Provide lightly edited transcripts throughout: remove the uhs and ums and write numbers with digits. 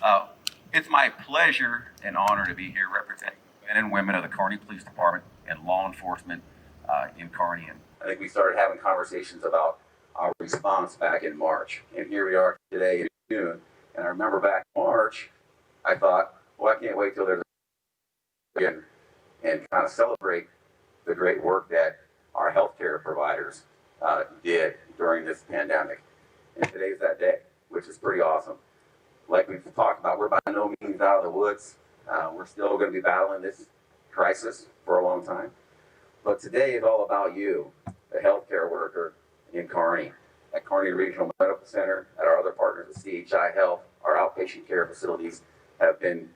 Uh, it's my pleasure and honor to be here representing men and women of the Kearney Police Department and law enforcement in Kearney. And I think we started having conversations about our response back in March, and here we are today in June. And I remember back in March, I thought, well, I can't wait till there's again and kind of celebrate the great work that our healthcare providers did during this pandemic. And today's that day, which is pretty awesome. Like we've talked about, we're by no means out of the woods. We're still going to be battling this crisis for a long time. But today is all about you, the healthcare worker in Kearney, at Kearney Regional Medical Center, at our other partners at CHI Health. Our outpatient care facilities have been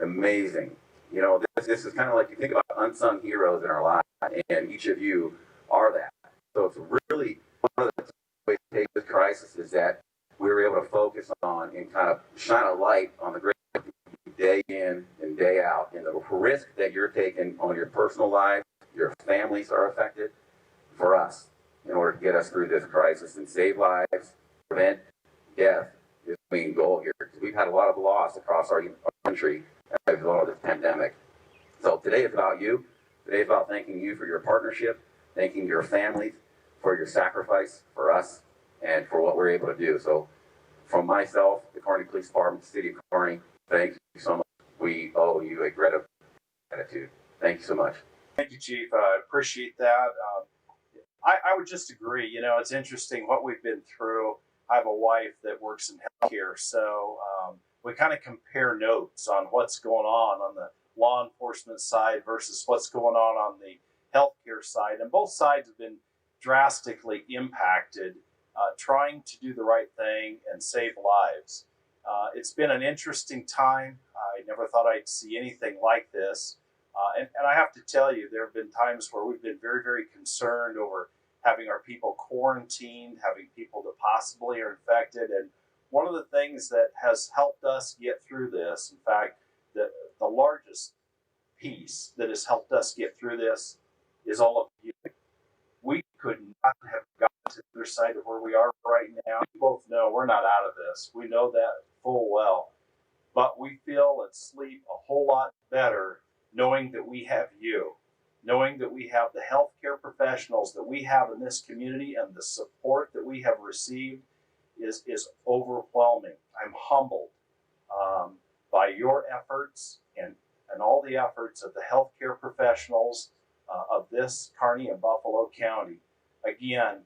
amazing. You know, this is kind of like you think about unsung heroes in our lives, and each of you are that. So it's really one of the ways to take this crisis is that we were able to focus on and kind of shine a light on the great day in and day out, and the risk that you're taking on your personal life, your families are affected for us in order to get us through this crisis and save lives, prevent death is the main goal here. Because we've had a lot of loss across our country as a result of this pandemic. So today is about you. Today is about thanking you for your partnership, thanking your families for your sacrifice for us and for what we're able to do. So from myself, the Kearney Police Department, the City of Kearney, thank you so much. We owe you a great gratitude. Thank you so much. Thank you, Chief. I appreciate that. I would just agree. You know, it's interesting what we've been through. I have a wife that works in healthcare, so we kind of compare notes on what's going on the law enforcement side versus what's going on the healthcare side. And both sides have been drastically impacted trying to do the right thing and save lives. It's been an interesting time. I never thought I'd see anything like this. And I have to tell you, there have been times where we've been very, very concerned over having our people quarantined, having people that possibly are infected. And one of the things that has helped us get through this, in fact, the largest piece that has helped us get through this is all of you. We could not have gotten to the other side of where we are right now. We both know we're not out of this. We know that full well. But we feel and sleep a whole lot better knowing that we have you, knowing that we have the healthcare professionals that we have in this community, and the support that we have received is overwhelming. I'm humbled by your efforts and all the efforts of the healthcare professionals of this Kearney and Buffalo County. Again,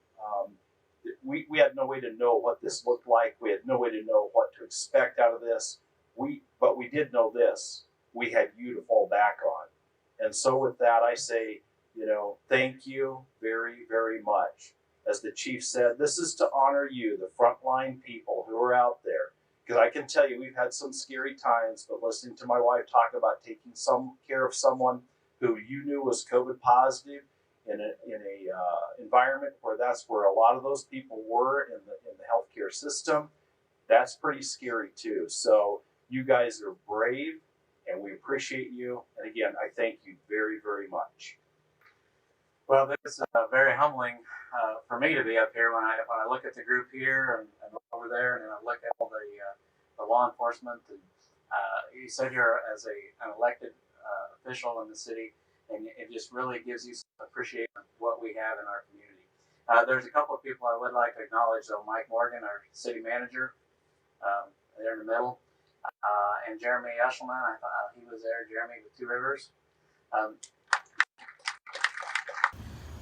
we had no way to know what this looked like. We had no way to know what to expect out of this. But we did know this. We had you to fall back on. And so with that, I say, thank you very, very much. As the chief said, this is to honor you, the frontline people who are out there. Because I can tell you, we've had some scary times, but listening to my wife talk about taking some care of someone who you knew was COVID positive in a environment where that's where a lot of those people were in the healthcare system, that's pretty scary too. So you guys are brave, and we appreciate you. And again, I thank you very, very much. Well, this is very humbling for me to be up here when I look at the group here and over there, and then I look at all the law enforcement. And you sit here as an elected official in the city, and it just really gives you some appreciation of what we have in our community. There's a couple of people I would like to acknowledge, though. Mike Morgan, our city manager, there in the middle. And Jeremy Eshelman, I thought he was there, Jeremy with Two Rivers. I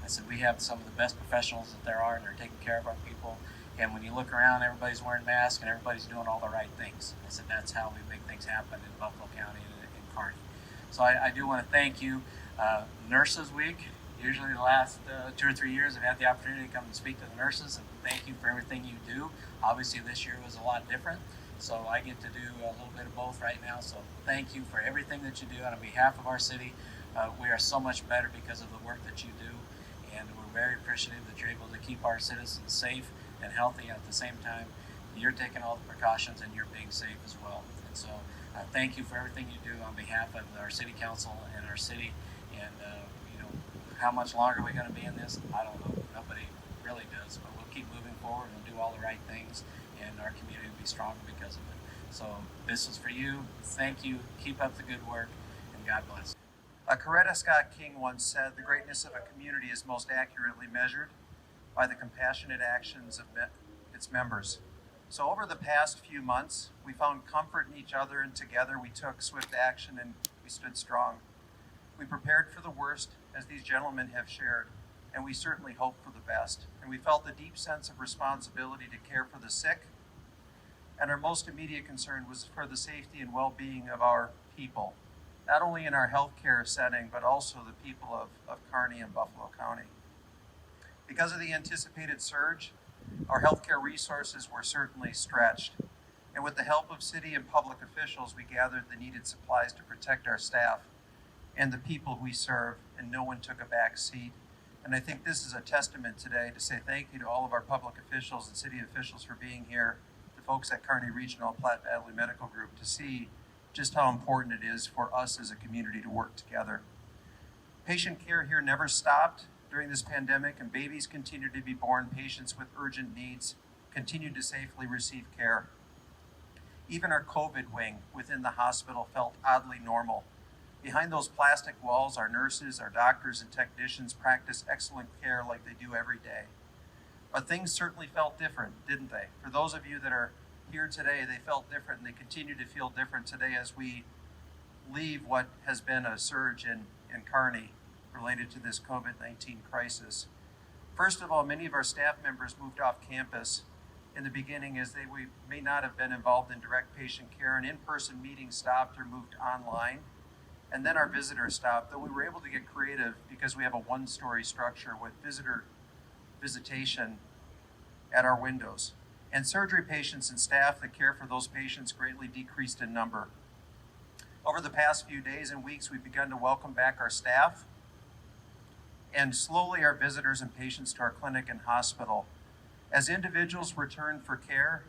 said, we have some of the best professionals that there are, and they're taking care of our people. And when you look around, everybody's wearing masks and everybody's doing all the right things. I said, that's how we make things happen in Buffalo County and in Kearney. So I do want to thank you. Nurses Week, usually the last 2 or 3 years, I've had the opportunity to come and speak to the nurses, and thank you for everything you do. Obviously, this year was a lot different. So I get to do a little bit of both right now. So thank you for everything that you do. And on behalf of our city, we are so much better because of the work that you do. And we're very appreciative that you're able to keep our citizens safe and healthy. At the same time, you're taking all the precautions and you're being safe as well. And so thank you for everything you do on behalf of our city council and our city. And, how much longer are we going to be in this? I don't know. Nobody really does. But we'll keep moving forward and do all the right things. And our community will be stronger because of it. So this is for you. Thank you. Keep up the good work, and God bless. Coretta Scott King once said, "The greatness of a community is most accurately measured by the compassionate actions of its members." So over the past few months, we found comfort in each other, and together we took swift action and we stood strong. We prepared for the worst, as these gentlemen have shared, and we certainly hoped for the best. And we felt a deep sense of responsibility to care for the sick, and our most immediate concern was for the safety and well-being of our people, not only in our healthcare setting, but also the people of Kearney and Buffalo County. Because of the anticipated surge, our healthcare resources were certainly stretched. And with the help of city and public officials, we gathered the needed supplies to protect our staff and the people we serve, and no one took a back seat. And I think this is a testament today to say thank you to all of our public officials and city officials for being here, the folks at Kearney Regional Platte Valley Medical Group, to see just how important it is for us as a community to work together. Patient care here never stopped during this pandemic, and babies continued to be born. Patients with urgent needs continued to safely receive care. Even our COVID wing within the hospital felt oddly normal. Behind those plastic walls, our nurses, our doctors, and technicians practice excellent care like they do every day. But things certainly felt different, didn't they? For those of you that are here today, they felt different, and they continue to feel different today as we leave what has been a surge in Kearney related to this COVID-19 crisis. First of all, many of our staff members moved off campus in the beginning, as they may not have been involved in direct patient care, and in-person meetings stopped or moved online. And then our visitors stopped, though we were able to get creative because we have a one-story structure with visitation at our windows. And surgery patients and staff that care for those patients greatly decreased in number. Over the past few days and weeks, we've begun to welcome back our staff and slowly our visitors and patients to our clinic and hospital. As individuals return for care,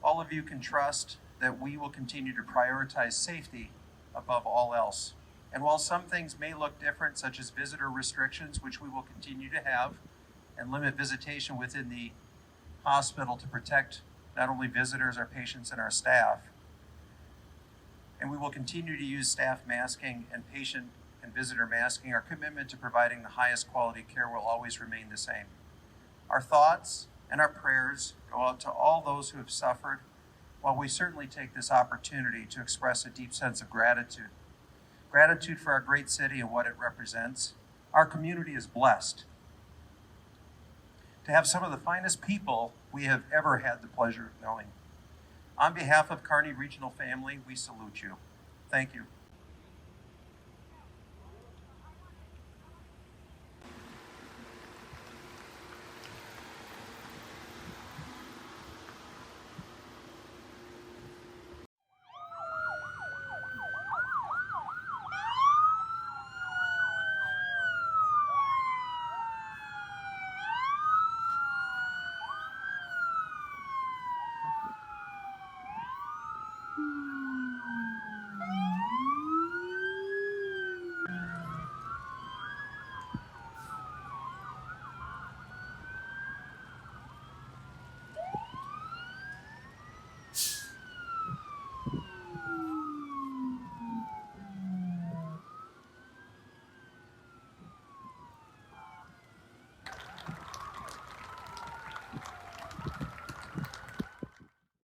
all of you can trust that we will continue to prioritize safety above all else. And while some things may look different, such as visitor restrictions, which we will continue to have, and limit visitation within the hospital to protect not only visitors, our patients, and our staff, and we will continue to use staff masking and patient and visitor masking, our commitment to providing the highest quality care will always remain the same. Our thoughts and our prayers go out to all those who have suffered, while we certainly take this opportunity to express a deep sense of gratitude. Gratitude for our great city and what it represents. Our community is blessed to have some of the finest people we have ever had the pleasure of knowing. On behalf of Kearney Regional family, we salute you. Thank you.